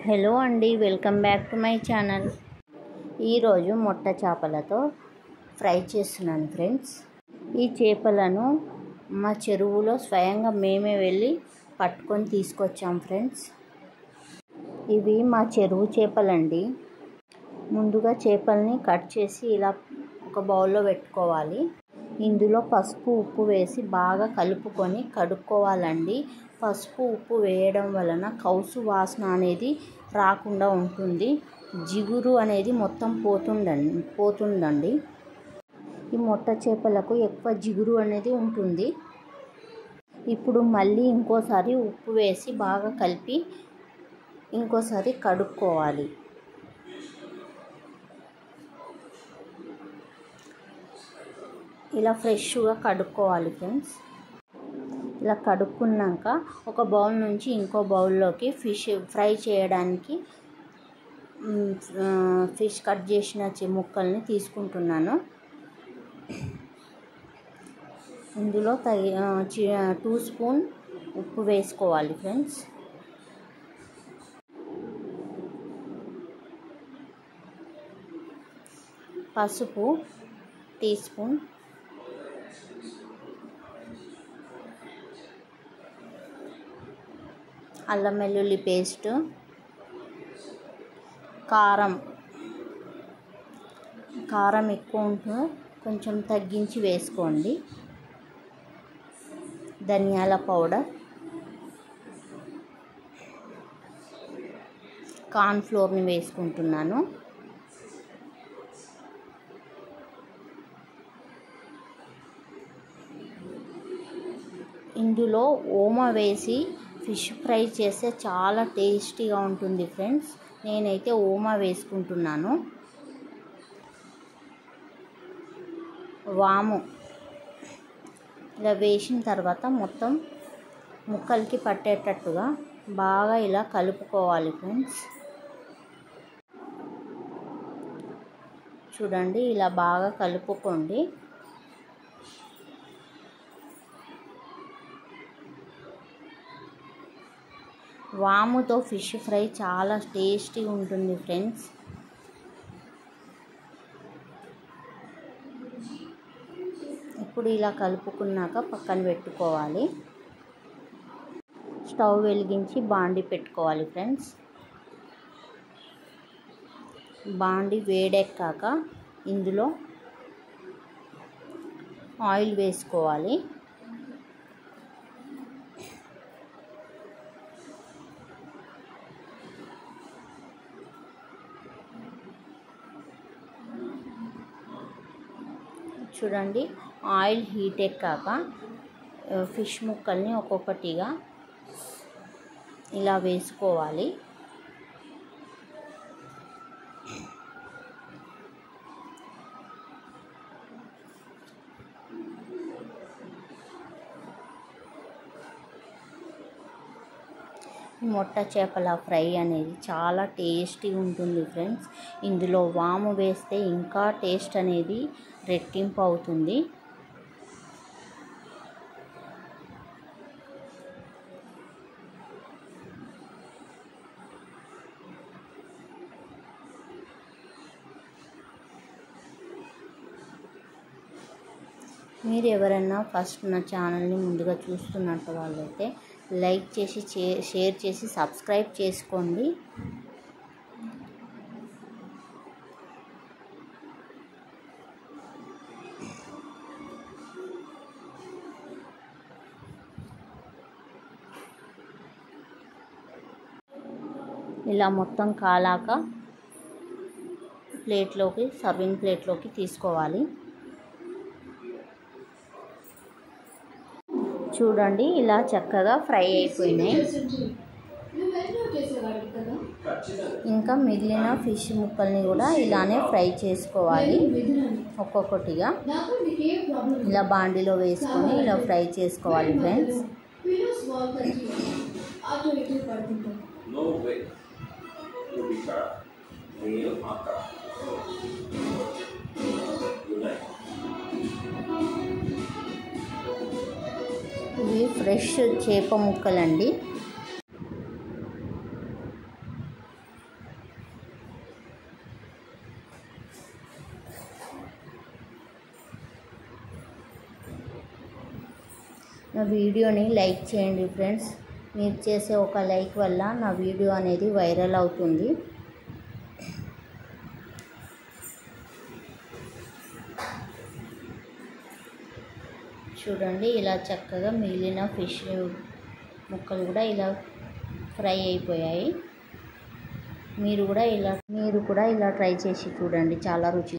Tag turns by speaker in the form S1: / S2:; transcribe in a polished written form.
S1: Hello అండి, welcome back to my channel. ఈరోజు మొట్ట చేపలతో ఫ్రై చేస్తున్నాను ఫ్రెండ్స్. ఈ చేపలను మా చెరువులో స్వయంగా మేమే వెళ్ళి పట్టుకొని తీసుకొచ్చాం ఫ్రెండ్స్. ఇవి మా చెరువు చేపలండి. ముందుగా చేపల్ని కట్ చేసి ఇలా ఒక బౌల్లో పెట్టుకోవాలి. ఇందులో పసుపు ఉప్పు వేసి బాగా కలుపుకొని కడుక్కోవాలండి. పసుపు ఉప్పు వేయడం వలన కౌసు వాసన అనేది రాకుండా ఉంటుంది. జిగురు అనేది మొత్తం పోతుందండి. ఈ మొట్ట చేపలకు ఎక్కువ జిగురు అనేది ఉంటుంది. ఇప్పుడు మళ్ళీ ఇంకోసారి ఉప్పు వేసి బాగా కలిపి ఇంకోసారి కడుక్కోవాలి. ఇలా ఫ్రెష్గా కడుక్కోవాలి ఫ్రెండ్స్. ఇలా కడుక్కున్నాక ఒక బౌల్ నుంచి ఇంకో బౌల్లోకి ఫిష్ ఫ్రై చేయడానికి ఫిష్ కట్ చేసిన ముక్కల్ని తీసుకుంటున్నాను. ఇందులో 2 స్పూన్ ఉప్పు వేసుకోవాలి ఫ్రెండ్స్. పసుపు టీ స్పూన్, అల్లం వెల్లుల్లి పేస్ట్, కారం ఎక్కువ ఉంటుంది, కొంచెం తగ్గించి వేసుకోండి. ధనియాల పౌడర్, కార్న్ ఫ్లోర్ని వేసుకుంటున్నాను. ఇందులో ఓమ వేసి ఫిష్ ఫ్రై చేస్తే చాలా టేస్టీగా ఉంటుంది ఫ్రెండ్స్. నేనైతే ఓమా వేసుకుంటున్నాను. వాము ఇలా వేసిన తర్వాత మొత్తం ముక్కలకి పట్టేటట్టుగా బాగా ఇలా కలుపుకోవాలి ఫ్రెండ్స్. చూడండి, ఇలా బాగా కలుపుకోండి. వాముతో ఫిష్ ఫ్రై చాలా టేస్టీగా ఉంటుంది ఫ్రెండ్స్. ఇప్పుడు ఇలా కలుపుకున్నాక పక్కన పెట్టుకోవాలి. స్టవ్ వెలిగించి బాండి పెట్టుకోవాలి ఫ్రెండ్స్. బాండి వేడెక్కాక ఇందులో ఆయిల్ వేసుకోవాలి. చూడండి, ఆయిల్ హీట్ ఎక్కాక ఫిష్ ముక్కల్ని ఒక్కొక్కటిగా ఇలా వేసుకోవాలి. మొట్ట చేపల ఫ్రై అనేది చాలా టేస్టీగా ఉంటుంది ఫ్రెండ్స్. ఇందులో వాము వేస్తే ఇంకా టేస్ట్ అనేది రెట్టింపు అవుతుంది. మీరు ఎవరైనా ఫస్ట్ నా ఛానల్ని ముందుగా చూస్తున్నట్టు వాళ్ళైతే లైక్ చేసి షేర్ చేసి సబ్స్క్రైబ్ చేసుకోండి. ఇలా మొత్తం కాలాక సర్వింగ్ ప్లేట్లోకి తీసుకోవాలి. చూడండి, ఇలా చక్కగా ఫ్రై అయిపోయినాయి. ఇంకా మిగిలిన ఫిష్ ముక్కల్ని కూడా ఇలానే ఫ్రై చేసుకోవాలి. ఒక్కొక్కటిగా ఇలా బాండిలో వేసుకొని ఇలా ఫ్రై చేసుకోవాలి ఫ్రెండ్స్. ఇవి ఫ్రెష్ చేప ముక్కలండి. నా వీడియోని లైక్ చేయండి ఫ్రెండ్స్. మీరు చేసే ఒక లైక్ వల్ల నా వీడియో అనేది వైరల్ అవుతుంది. చూడండి, ఇలా చక్కగా మిగిలిన ఫిష్ ముక్కలు కూడా ఇలా ఫ్రై అయిపోయాయి. మీరు కూడా ఇలా ట్రై చేసి చూడండి, చాలా రుచి.